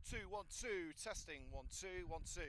2, 1, 2. Testing 1, 2, 1, 2.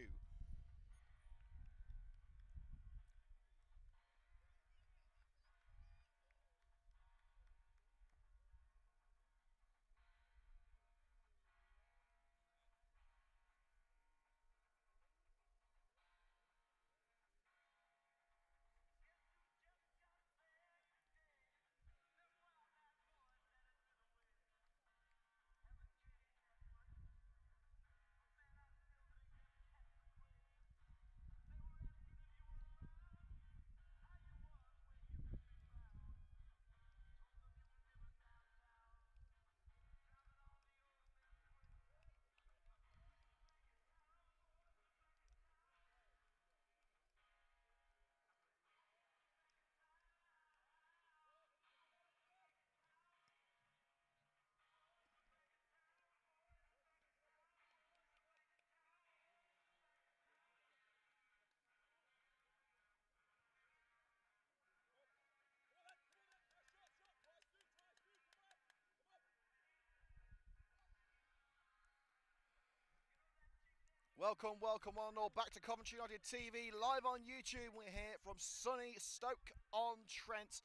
Welcome one and all back to Coventry United TV, live on YouTube. We're here from sunny Stoke-on-Trent.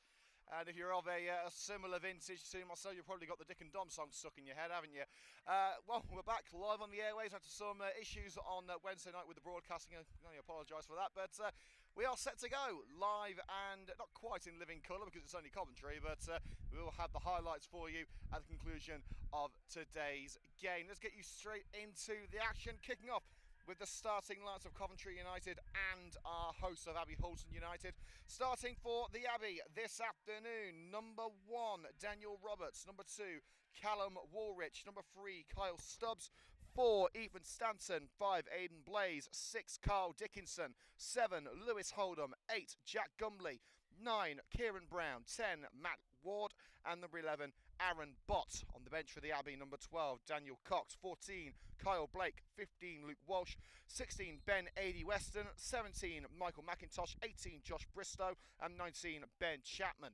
And if you're of a similar vintage to myself, you've probably got the Dick and Dom song stuck in your head, haven't you? Well, we're back live on the airways after some issues on Wednesday night with the broadcasting. I can only apologise for that, but we are set to go live and not quite in living colour because it's only Coventry, but we will have the highlights for you at the conclusion of today's game. Let's get you straight into the action, kicking off with the starting lineups of Coventry United and our hosts of Abbey Hulton United. Starting for the Abbey this afternoon, number 1, Daniel Roberts. Number 2, Callum Woolrich. Number 3, Kyle Stubbs. 4, Ethan Stanton. 5, Aidan Blaze. 6, Carl Dickinson. 7, Lewis Holdham. 8, Jack Gumley. 9, Kieran Brown. 10, Matt Ward. And number 11, Aaron Bott. On the bench for the Abbey, number 12, Daniel Cox. 14, Kyle Blake. 15, Luke Walsh. 16, Ben Ady Weston. 17, Michael McIntosh. 18, Josh Bristow. And 19, Ben Chapman.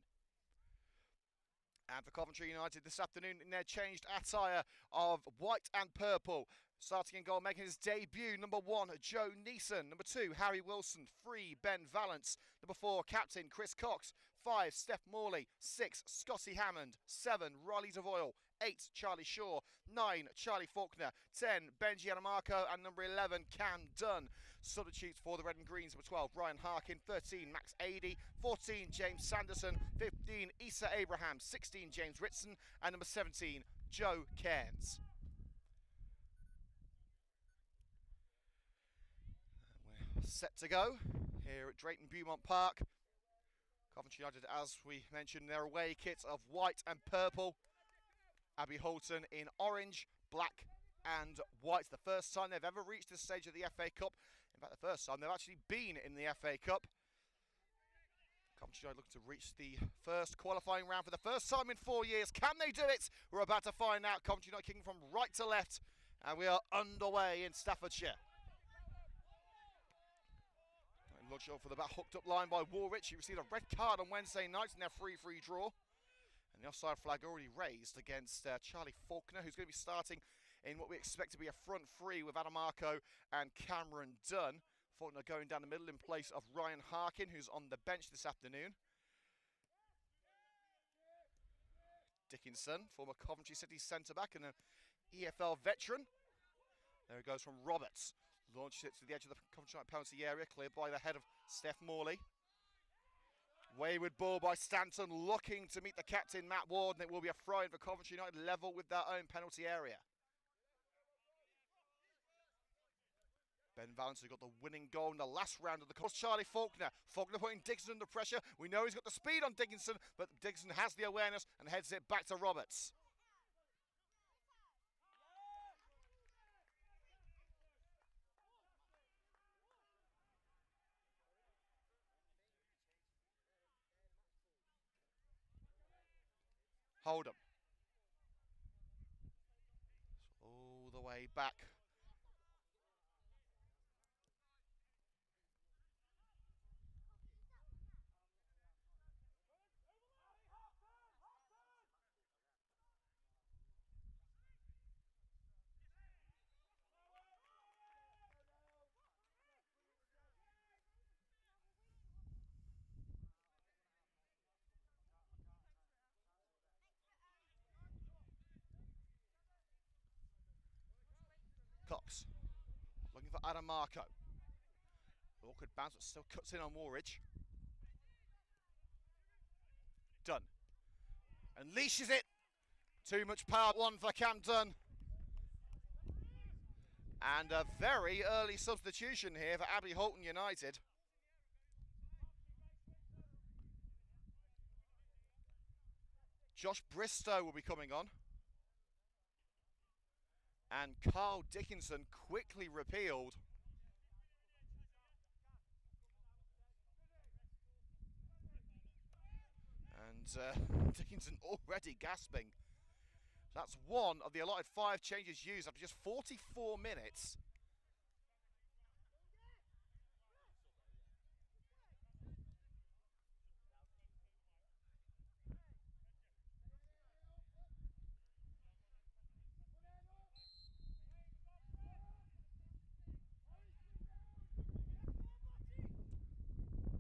And for Coventry United this afternoon in their changed attire of white and purple. Starting in goal, making his debut, number 1, Joe Neeson. Number 2, Harry Wilson. 3, Ben Valance. Number 4, captain Chris Cox. 5, Steph Morley. 6, Scotty Hammond. 7, Riley Devoyle. 8, Charlie Shaw. 9, Charlie Faulkner. 10, Benji Anamarco. And number 11, Cam Dunn. Substitutes for the Red and Greens, number 12, Ryan Harkin. 13, Max Ady. 14, James Sanderson. 15, Issa Abraham. 16, James Ritson. And number 17, Joe Cairns. We're set to go here at Drayton Beaumont Park. Coventry United, as we mentioned, their away kits of white and purple. Abbey Hulton in orange, black and white. The first time they've ever reached this stage of the FA Cup. In fact, the first time they've actually been in the FA Cup. Coventry United looking to reach the first qualifying round for the first time in 4 years. Can they do it? We're about to find out. Coventry United kicking from right to left. And we are underway in Staffordshire. Lodged for the back, hooked up line by Woolrich. He received a red card on Wednesday night in their 3-3 draw. And the offside flag already raised against Charlie Faulkner, who's going to be starting in what we expect to be a front three with Adamarco and Cameron Dunn. Faulkner going down the middle in place of Ryan Harkin, who's on the bench this afternoon. Dickinson, former Coventry City centre-back and an EFL veteran. There it goes from Roberts. Launches it to the edge of the Coventry penalty area, cleared by the head of Steph Morley. Wayward ball by Stanton, looking to meet the captain, Matt Ward, and it will be a throw-in for Coventry United, level with their own penalty area. Ben Valance, who got the winning goal in the last round of the course. Charlie Faulkner. Faulkner putting Dickinson under pressure. We know he's got the speed on Dickinson, but Dickinson has the awareness and heads it back to Roberts. Holdham. All the way back. Looking for Adam Marco. Awkward bounce, but still cuts in on Warridge. Dunn. Unleashes it. Too much power, one for Cam Dunn. And a very early substitution here for Abbey Hulton United. Josh Bristow will be coming on. And Carl Dickinson quickly repealed. And Dickinson already gasping. That's one of the allotted 5 changes used after just 44 minutes.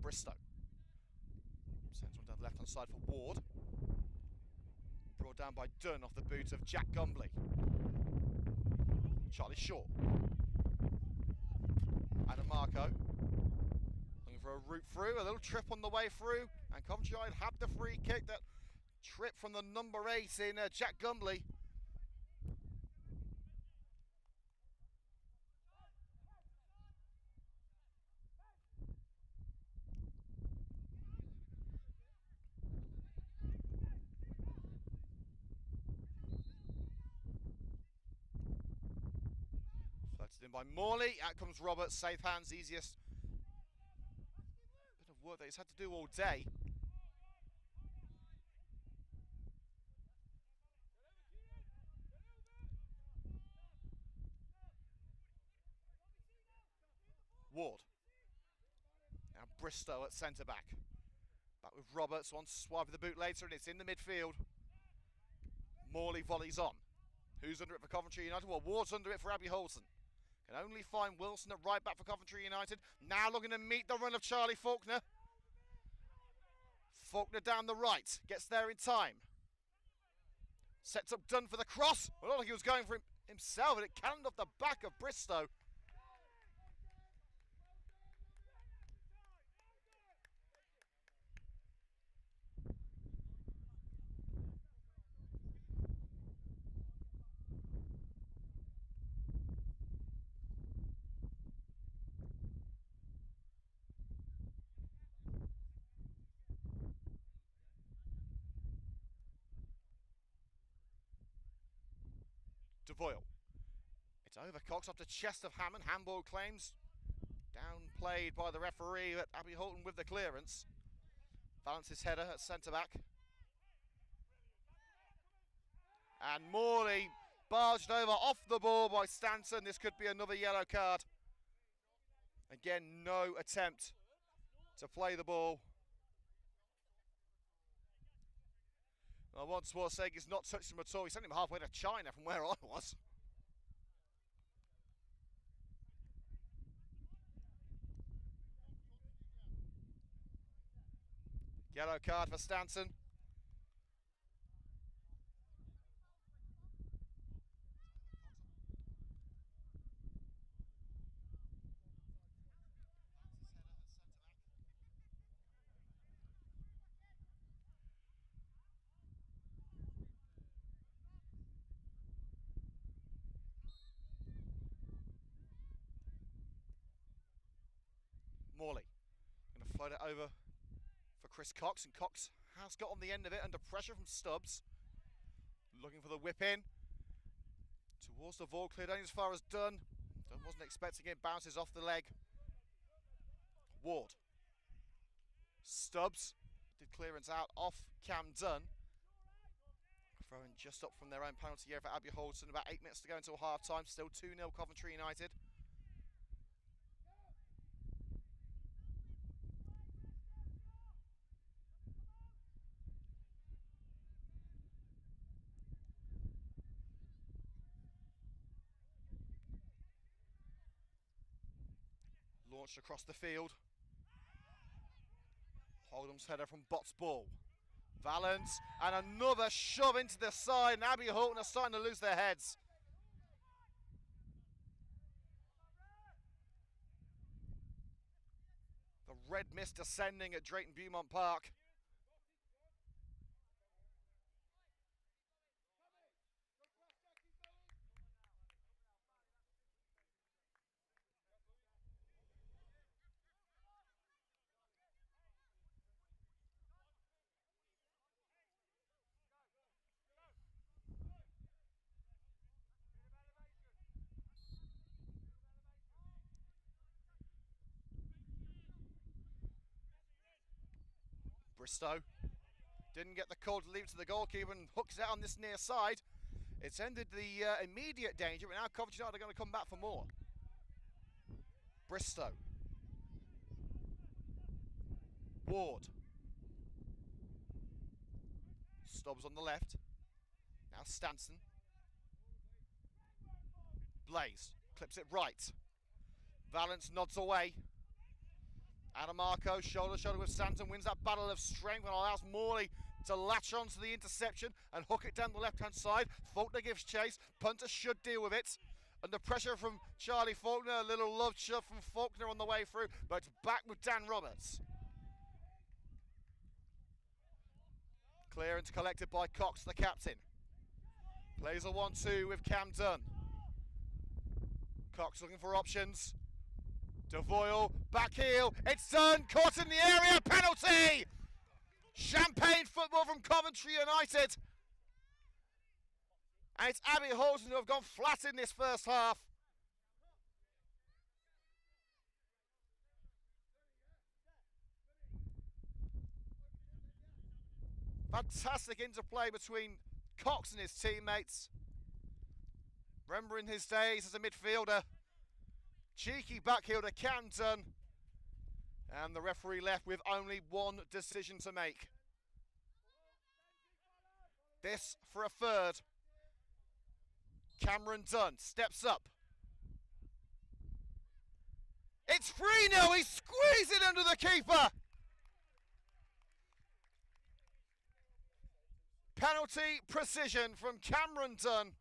Bristow sends one down the left-hand side for Ward. Brought down by Dunn off the boot of Jack Gumbley. Charlie Shaw. Adam Marco. Looking for a route through, a little trip on the way through. And Coventry United had the free kick. That trip from the number 8 in Jack Gumbley. In by Morley, out comes Robert, safe hands, easiest bit of work that he's had to do all day. Ward. Now Bristow at centre back. Back with Roberts, one swipe of the boot later and it's in the midfield. Morley volleys on. Who's under it for Coventry United? Well, Ward's under it for Abbey Hulton. Can only find Wilson at right back for Coventry United. Now looking to meet the run of Charlie Faulkner. Faulkner down the right. Gets there in time. Sets up Dunn for the cross. Well, I don't think he was going for himself, and it cannoned off the back of Bristow. Devoyle. It's over Cox off the chest of Hammond. Handball claims. Downplayed by the referee at Abbey Hulton with the clearance. Balances header at centre back. And Morley barged over off the ball by Stanton. This could be another yellow card. Again, no attempt to play the ball. I once was saying he's not touched him at all. He sent him halfway to China from where I was. Yellow card for Stanton. Morley going to float it over for Chris Cox, and Cox has got on the end of it under pressure from Stubbs. Looking for the whip in towards the ball, cleared only as far as Dunn. Dunn wasn't expecting it, bounces off the leg. Ward. Stubbs did clearance out off Cam Dunn. Throwing just up from their own penalty area for Abbey Hulton. About 8 minutes to go until half time. Still 2-0 Coventry United. Launched across the field. Holdham's header from Bott's ball. Valance, and another shove into the side, and Abbey Hulton are starting to lose their heads. red mist descending at Drayton Beaumont Park. Bristow didn't get the call to leave it to the goalkeeper and hooks it on this near side. It's ended the immediate danger, but now Coventry United are going to come back for more. Bristow. Ward. Stubbs on the left. Now Stanson. Blaze clips it right. Valance nods away. Adamarco, shoulder to shoulder with Stanton, wins that battle of strength and allows Morley to latch on to the interception and hook it down the left-hand side. Faulkner gives chase. Punter should deal with it. Under pressure from Charlie Faulkner, a little love shove from Faulkner on the way through, but it's back with Dan Roberts. Clearance collected by Cox, the captain. Plays a 1-2 with Cam Dunn. Cox looking for options. Devoyle, back heel, it's done, caught in the area, penalty! Champagne football from Coventry United. And it's Abbey Hulton who have gone flat in this first half. Fantastic interplay between Cox and his teammates. Remembering his days as a midfielder. Cheeky backheel to Camden. And the referee left with only one decision to make. This for a third. Cameron Dunn steps up. It's 3-0, he's squeezing under the keeper. Penalty precision from Cameron Dunn.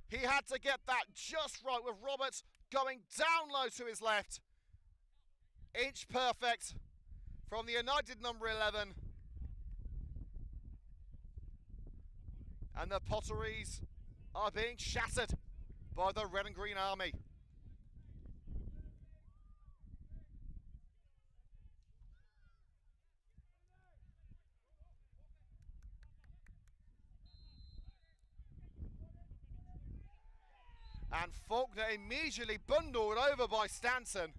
He had to get that just right with Roberts going down low to his left. Inch perfect from the United number 11. And the Potteries are being shattered by the Red and Green Army. And Faulkner immediately bundled over by Stanton.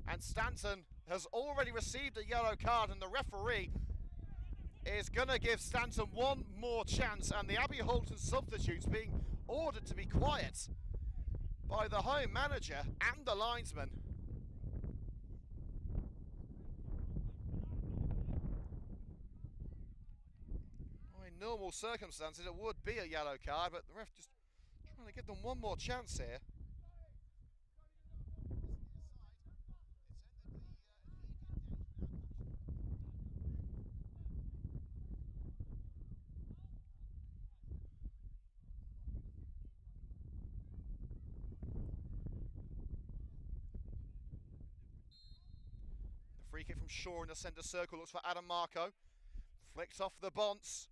And Stanton has already received a yellow card, and the referee is going to give Stanton one more chance, and the Abbey Hulton substitutes being ordered to be quiet by the home manager and the linesman. In normal circumstances it would be a yellow card, but the ref just trying to give them one more chance here. The free kick from Shaw in the centre circle looks for Adamarco. Flicks off the bonce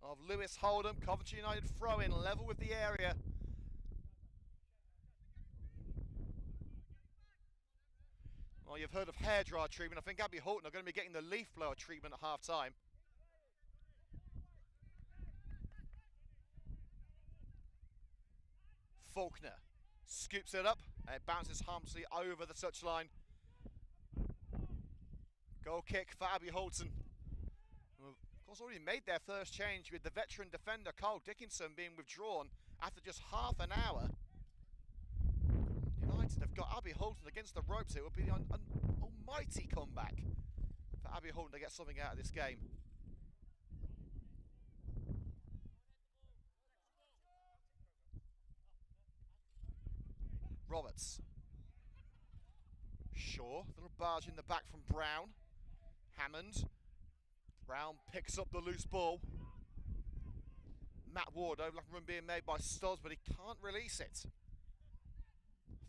of Lewis Holdham. Coventry United throw in level with the area. Well, you've heard of hairdryer treatment. I think Abbey Hulton are going to be getting the leaf blower treatment at half time. Faulkner scoops it up and it bounces harmlessly over the touchline. Goal kick for Abbey Hulton. Of course, already made their first change with the veteran defender Carl Dickinson being withdrawn after just half an hour. United have got Abbey Hulton against the ropes. It would be an almighty comeback for Abbey Hulton to get something out of this game. Roberts. Shaw, little barge in the back from Brown. Hammond. Brown picks up the loose ball. Matt Ward, overlap run being made by Stubbs, but he can't release it.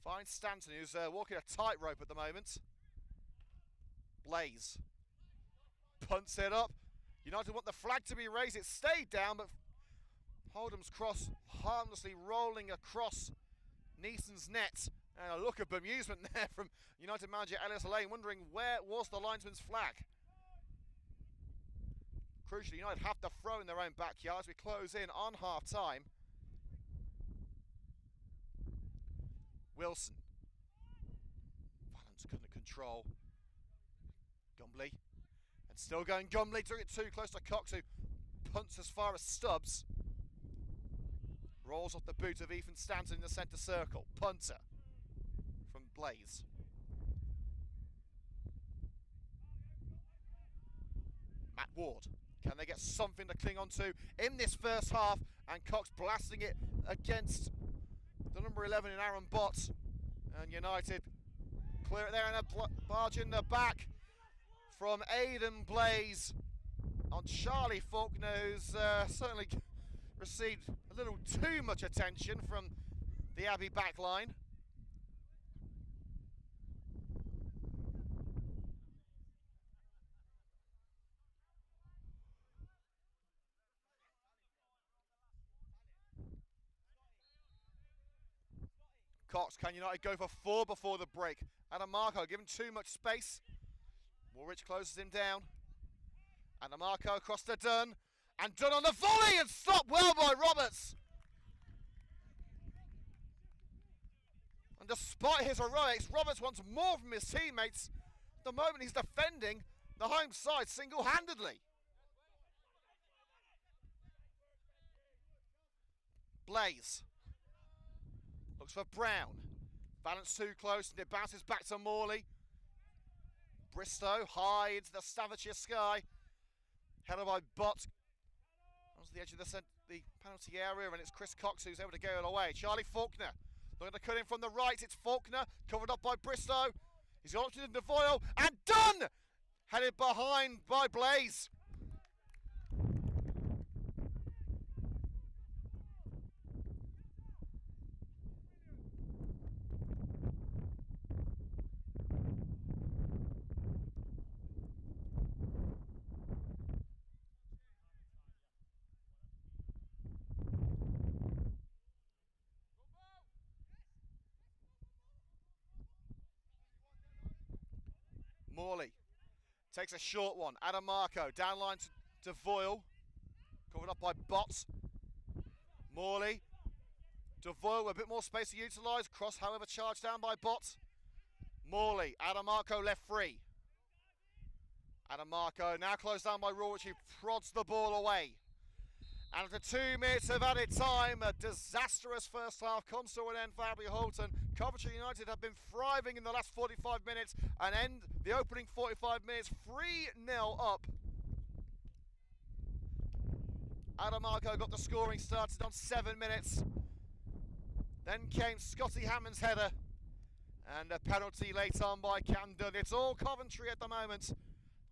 Finds Stanton, who's walking a tightrope at the moment. Blaze punts it up. United want the flag to be raised. It stayed down, but Holdham's cross harmlessly rolling across Neeson's net. And a look of bemusement there from United manager Ellis Lane, wondering where was the linesman's flag. Crucially, United have to throw in their own backyard as we close in on half-time. Wilson. Valance couldn't control. Gumbley. And still going Gumbley, took it too close to Cox, who punts as far as Stubbs. Rolls off the boot of Ethan Stanton in the centre circle. Punter from Blaze. Matt Ward. Can they get something to cling on to in this first half? And Cox blasting it against the number 11 in Aaron Bott. And United clear it there, and a barge in the back from Aidan Blaze on Charlie Faulkner, who's certainly received a little too much attention from the Abbey backline. Cox, can United go for 4 before the break? Adamarco given too much space. Woolwich closes him down. Adamarco across to Dunn. And Dunn on the volley, and stopped well by Roberts. And despite his heroics, Roberts wants more from his teammates. At the moment he's defending the home side single-handedly. Blaze. Looks for Brown. Balance too close, and it bounces back to Morley. Bristow hides the Staffordshire sky. Headed by Bott. Onto the edge of the penalty area, and it's Chris Cox who's able to go it away. Charlie Faulkner looking to cut in from the right. It's Faulkner, covered up by Bristow. He's got option to Doyle, and done! Headed behind by Blaze. Morley takes a short one. Adamarco down line to Doyle. Covered up by Bott. Morley. Doyle with a bit more space to utilise. Cross, however, charged down by Bott. Morley. Adamarco left free. Adamarco now closed down by Woolwich, who prods the ball away. And after 2 minutes of added time, a disastrous first half comes to an end for Abbey Hulton. Coventry United have been thriving in the last 45 minutes and end the opening 45 minutes 3-0 up. Adamarco got the scoring started on 7 minutes. Then came Scotty Hammond's header and a penalty late on by Camden. It's all Coventry at the moment.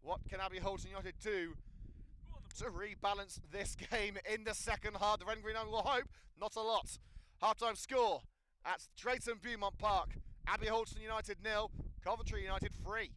What can Abbey Hulton United do to rebalance this game in the second half? The Red and Green will hope not a lot. Half-time score at Drayton Beaumont Park. Abbey Hulton United 0, Coventry United 3.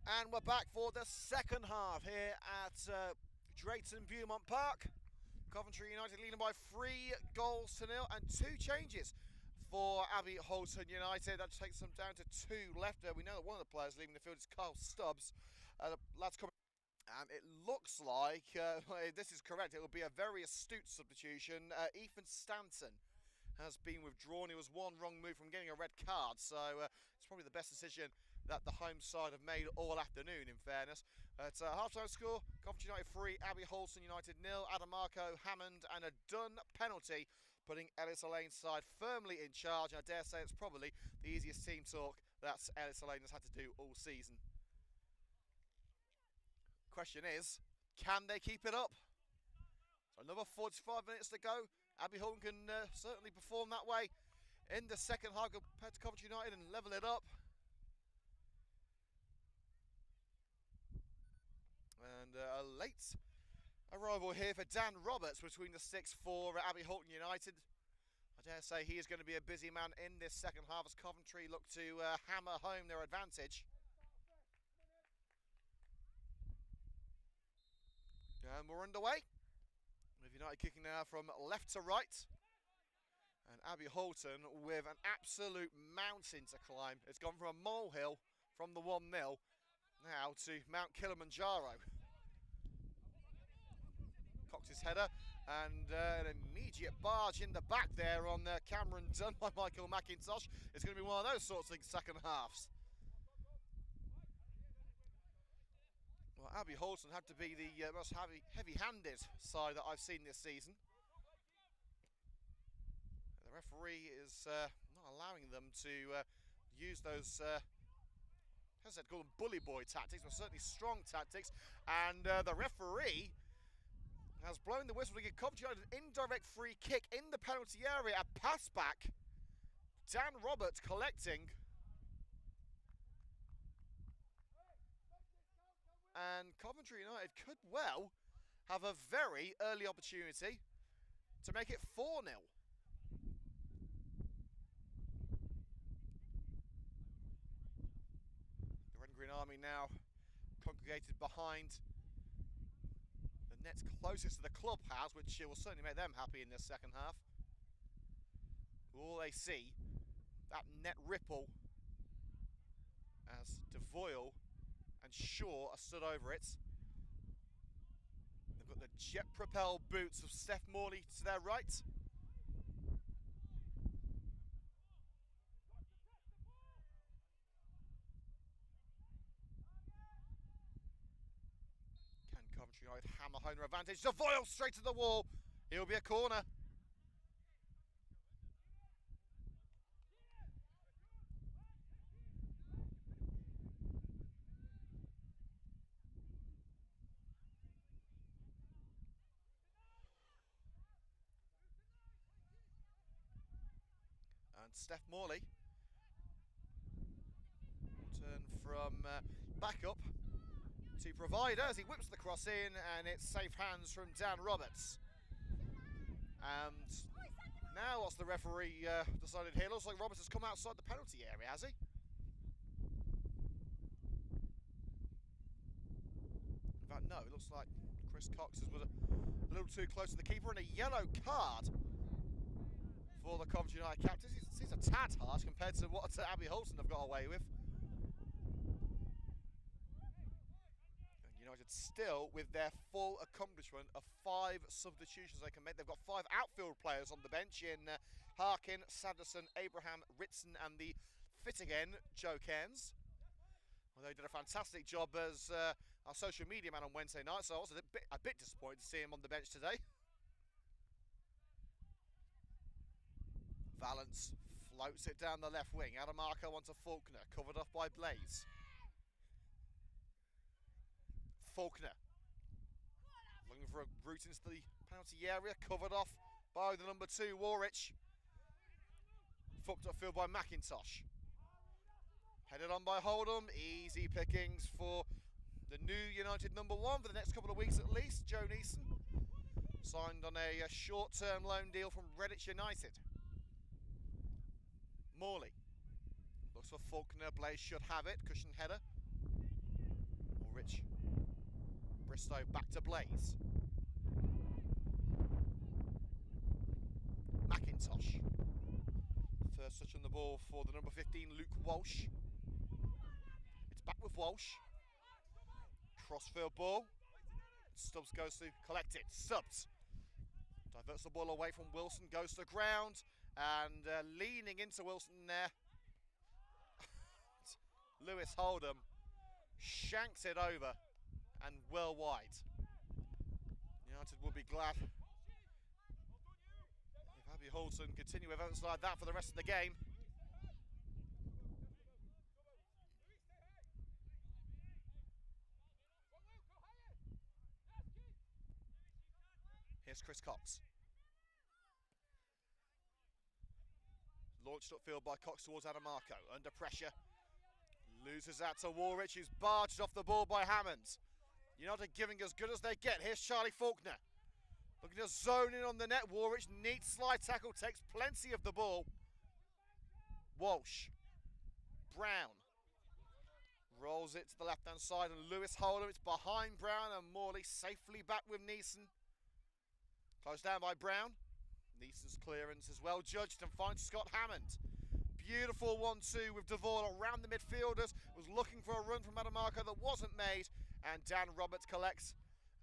And we're back for the second half here at Drayton Beaumont Park. Coventry United leading by 3 goals to 0, and 2 changes for Abbey Hulton United. That takes them down to 2 left there. We know that one of the players leaving the field is Carl Stubbs. The lads coming, and it looks like, if this is correct, it will be a very astute substitution. Ethan Stanton has been withdrawn. He was one wrong move from getting a red card, so it's probably the best decision that the home side have made all afternoon, in fairness. It's a half-time score, Coventry United 3, Abbey Hulton United 0, Adamarco, Hammond and a Dunn penalty, putting Ellis Alane's side firmly in charge, and I dare say it's probably the easiest team talk that Ellis Alane has had to do all season. Question is, can they keep it up? So another 45 minutes to go. Abbey Hulton can certainly perform that way in the second half compared to Coventry United and level it up. And a late arrival here for Dan Roberts between the sticks for Abbey Hulton United. I dare say he is going to be a busy man in this second half as Coventry look to hammer home their advantage. And we're underway, with United kicking now from left to right. And Abbey Hulton with an absolute mountain to climb. It's gone from a molehill from the 1-0 now to Mount Kilimanjaro. Cocks his header, and an immediate barge in the back there on Cameron done by Michael McIntosh. It's going to be one of those sorts of second halves. Well, Abbey Hulton had to be the most heavy-handed side that I've seen this season. The referee is not allowing them to use those, as I call them, bully boy tactics, but certainly strong tactics. And the referee has blown the whistle to give Coventry an indirect free kick in the penalty area. A pass back. Dan Roberts collecting. And Coventry United could well have a very early opportunity to make it 4-0. The Red and Green Army now congregated behind the nets closest to the clubhouse, which will certainly make them happy in this second half. All they see, that net ripple as Devoyle and Shaw are stood over it. They've got the jet-propelled boots of Steph Morley to their right. Can Coventry United hammer home their advantage? Devoyle straight to the wall. It'll be a corner. Steph Morley turn from backup to provider as he whips the cross in, and it's safe hands from Dan Roberts. And now what's the referee decided here? Looks like Roberts has come outside the penalty area, has he? In fact, no, it looks like Chris Cox was a little too close to the keeper, and a yellow card for the Coventry United captain. He's a tad harsh compared to what Abbey Hulton have got away with. And United still with their full accomplishment of 5 substitutions they can make. They've got 5 outfield players on the bench in Harkin, Sanderson, Abraham, Ritson and the fit again, Joe Cairns. Well, they did a fantastic job as our social media man on Wednesday night, so I was a bit disappointed to see him on the bench today. Valance floats it down the left wing. Adamarco onto Faulkner, covered off by Blaze. Faulkner looking for a route into the penalty area, covered off by the number 2, Warwich. Fucked upfield by McIntosh. Headed on by Holdham. Easy pickings for the new United number 1 for the next couple of weeks at least, Joe Neeson. Signed on a short-term loan deal from Redditch United. Morley looks for Faulkner. Blaze should have it. Cushion header. Christo back to Blaze. McIntosh. First touch on the ball for the number 15, Luke Walsh. It's back with Walsh. Crossfield ball. Stubbs goes to collect it. Stubbs diverts the ball away from Wilson, goes to ground, and leaning into Wilson there. Lewis Holdham shanks it over and well wide. United will be glad if Abbey Hulton continue with events like that for the rest of the game. Here's Chris Cox. Launched upfield by Cox towards Adamarco. Under pressure. Loses that to Warwich, who's barged off the ball by Hammond. United giving as good as they get. Here's Charlie Faulkner. Looking to zone in on the net. Warwich, neat slide tackle, takes plenty of the ball. Walsh. Brown. Rolls it to the left-hand side, and Lewis Holdham. It's behind Brown, and Morley safely back with Neeson. Closed down by Brown. Neeson's clearance is well judged and finds Scott Hammond. Beautiful 1-2 with Devoyle around the midfielders. Was looking for a run from Adamarco that wasn't made. And Dan Roberts collects.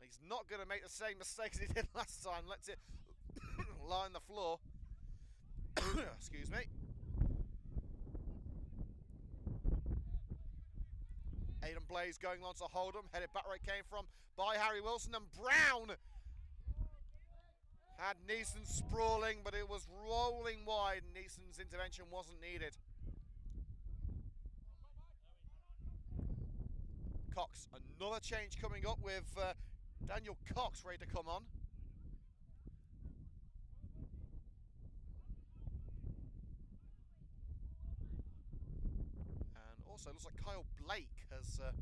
And he's not going to make the same mistake as he did last time. Lets it lie on the floor. Excuse me. Aidan Blaze going on to Holdham. Headed back where it came from by Harry Wilson. And Brown had Neeson sprawling, but it was rolling wide. Neeson's intervention wasn't needed. Cox, another change coming up with Daniel Cox ready to come on. And also looks like Kyle Blake has come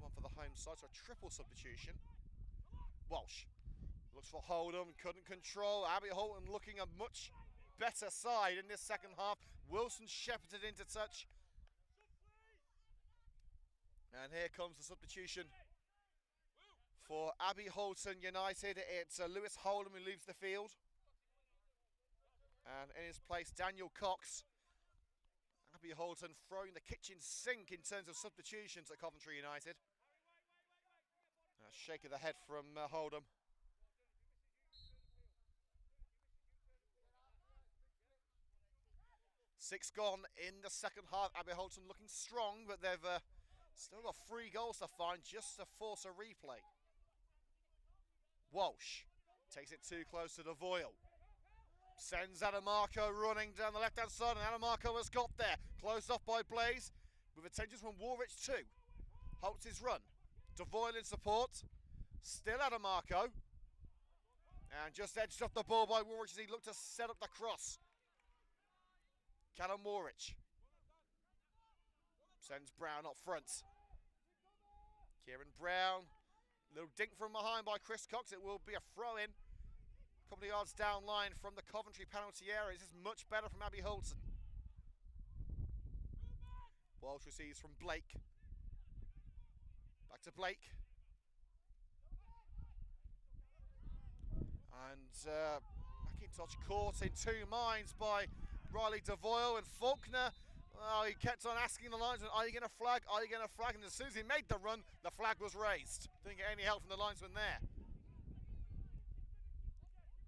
on for the home side, so a triple substitution. Walsh. Looks for Holdham, couldn't control. Abbey Hulton looking a much better side in this second half. Wilson shepherded into touch. And here comes the substitution for Abbey Hulton United. It's Lewis Holdham who leaves the field. And in his place, Daniel Cox. Abbey Hulton throwing the kitchen sink in terms of substitutions at Coventry United. A shake of the head from Holdham. Six gone in the second half. Abbey Hulton looking strong, but they've still got 3 goals to find just to force a replay. Walsh takes it too close to Devoyle. Sends Adamarco running down the left-hand side, and Adamarco has got there. Closed off by Blaze, with attentions from Warwich too. Halts his run. Devoyle in support. Still Adamarco. And just edged off the ball by Warwich as he looked to set up the cross. Callum Warwich sends Brown up front. Kieran Brown, little dink from behind by Chris Cox. It will be a throw-in. A couple of yards down line from the Coventry penalty area. This is much better from Abbey Hulton. Walsh receives from Blake. Back to Blake. And McIntosh caught in 2 minds by Riley Devoyle, and Faulkner, well, he kept on asking the linesman, are you going to flag, are you going to flag? And as soon as he made the run, the flag was raised. Didn't get any help from the linesman there.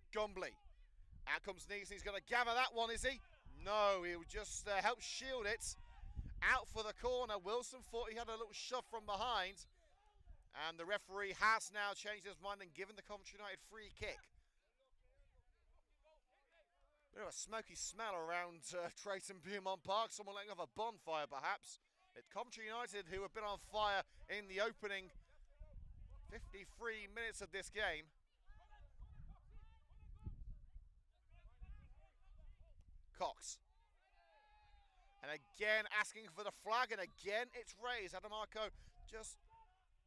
Gombley, out comes Neeson, he's going to gather that one, is he? No, he'll just help shield it. Out for the corner. Wilson thought he had a little shove from behind, and the referee has now changed his mind and given the Coventry United free kick. Bit of a smoky smell around Trayton Beaumont Park. Someone letting off a bonfire, perhaps. It's Coventry United who have been on fire in the opening 53 minutes of this game. Cox. And again asking for the flag, and again it's raised. Adamarco just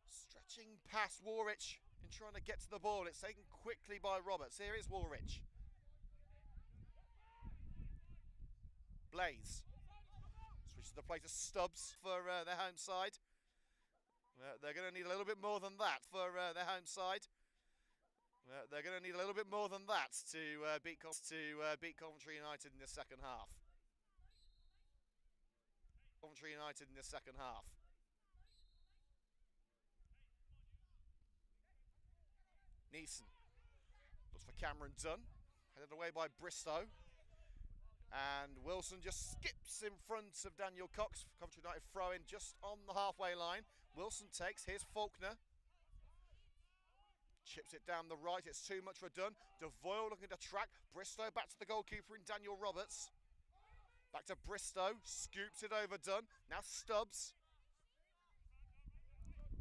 stretching past Warwich and trying to get to the ball. It's taken quickly by Roberts. Here is Warwich. Blaze switches the play to Stubbs for their home side. They're going to need a little bit more than that for their home side. They're going to need a little bit more than that to beat Coventry United in the second half. Coventry United in the second half. Neeson looks for Cameron Dunn, headed away by Bristow. And Wilson just skips in front of Daniel Cox. Coventry United throw-in just on the halfway line. Wilson takes, here's Faulkner. Chips it down the right, it's too much for Dunn. Devoyle looking to track. Bristow back to the goalkeeper in Daniel Roberts. Back to Bristow, scoops it over Dunn. Now Stubbs.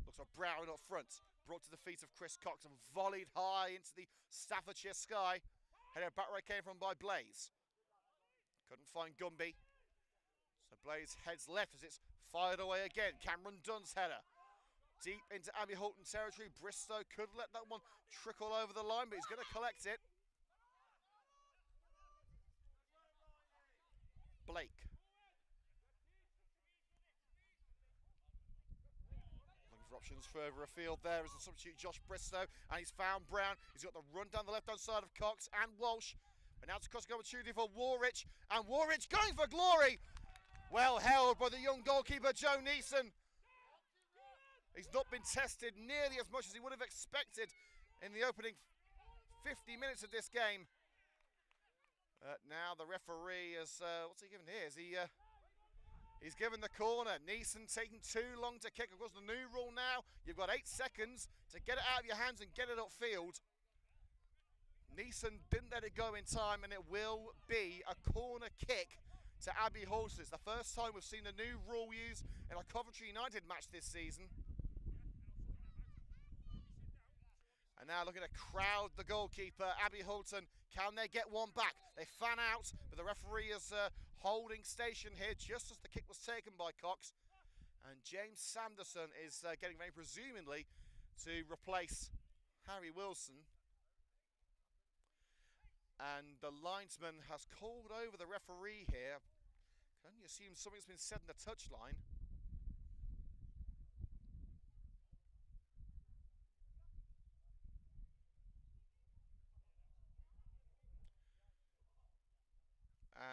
Looks like Brown up front. Brought to the feet of Chris Cox and volleyed high into the Staffordshire sky. Headed back where it came from by Blaze. Couldn't find Gumby. So Blaze heads left as it's fired away again. Cameron Dunn's header. Deep into Abbey Hulton territory. Bristow could let that one trickle over the line, but he's going to collect it. Blake. Looking for options further afield there as the substitute Josh Bristow, and he's found Brown. He's got the run down the left-hand side of Cox and Walsh. But now it's a crossing opportunity for Warwich, and Warwich going for glory. Well held by the young goalkeeper Joe Neeson. He's not been tested nearly as much as he would have expected in the opening 50 minutes of this game. Now the referee has, what's he given here? He's given the corner. Neeson taking too long to kick. Of course, the new rule now, you've got 8 seconds to get it out of your hands and get it upfield. Neeson didn't let it go in time, and it will be a corner kick to Abbey Hulton. It's the first time we've seen the new rule used in a Coventry United match this season. And now looking to crowd the goalkeeper, Abbey Hulton. Can they get one back? They fan out, but the referee is holding station here just as the kick was taken by Cox. And James Sanderson is getting ready, presumably, to replace Harry Wilson. And the linesman has called over the referee here. Can only assume something's been said in the touchline.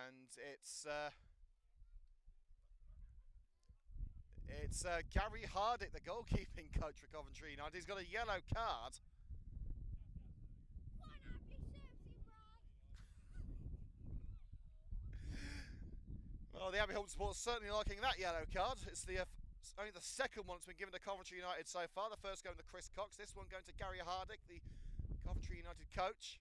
And it's Gary Hardick, the goalkeeping coach for Coventry United. He's got a yellow card. Well, the Abbey Hulton supporters certainly liking that yellow card. It's only the second one that's been given to Coventry United so far. The first going to Chris Cox, this one going to Gary Hardick, the Coventry United coach.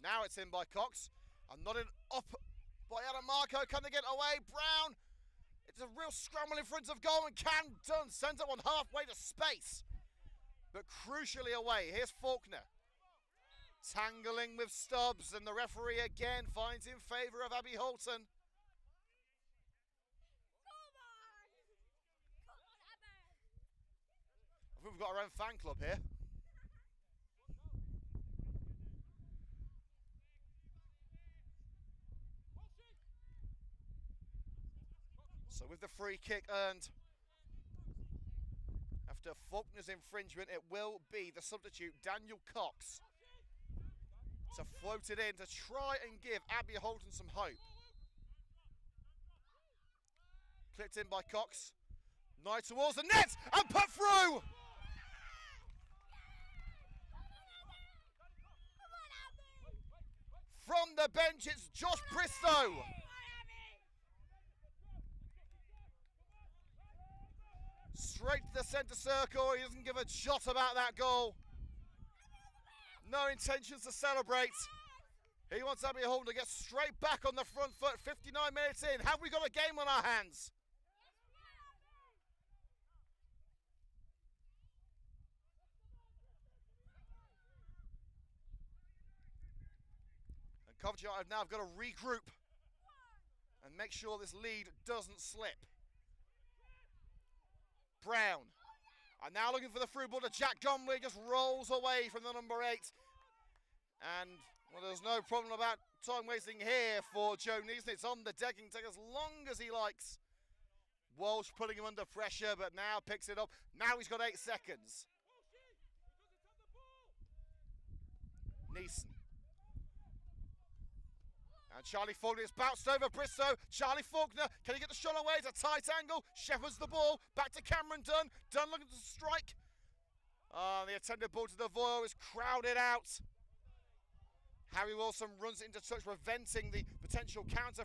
Now it's in by Cox. And nodded up by Adam Marco. Can they get away? Brown. It's a real scramble in front of goal, and can Dunn sends it one halfway to space. But crucially away. Here's Faulkner. Tangling with Stubbs, and the referee again finds in favour of Abbey Hulton. I think we've got our own fan club here. So with the free kick earned after Faulkner's infringement, it will be the substitute Daniel Cox to float it in to try and give Abbey Hulton some hope. Clipped in by Cox. Knight towards the net and put through! From the bench, it's Josh Bristow. Straight to the centre circle. He doesn't give a jot about that goal. No intentions to celebrate. He wants Abbey Hulton to get straight back on the front foot. 59 minutes in. Have we got a game on our hands? And Coventry have now got to regroup and make sure this lead doesn't slip. Brown. And now looking for the through ball to Jack Gomley, just rolls away from the number 8. And, well, there's no problem about time wasting here for Joe Neeson. It's on the deck, he can take as long as he likes Walsh putting him under pressure, but now picks it up. Now he's got 8 seconds. Neeson. And Charlie Faulkner is bounced over Bristow. Charlie Faulkner, can he get the shot away? It's a tight angle. Shepherds the ball. Back to Cameron Dunn. Dunn looking to strike. The attended ball to the Voyle is crowded out. Harry Wilson runs into touch, preventing the potential counter from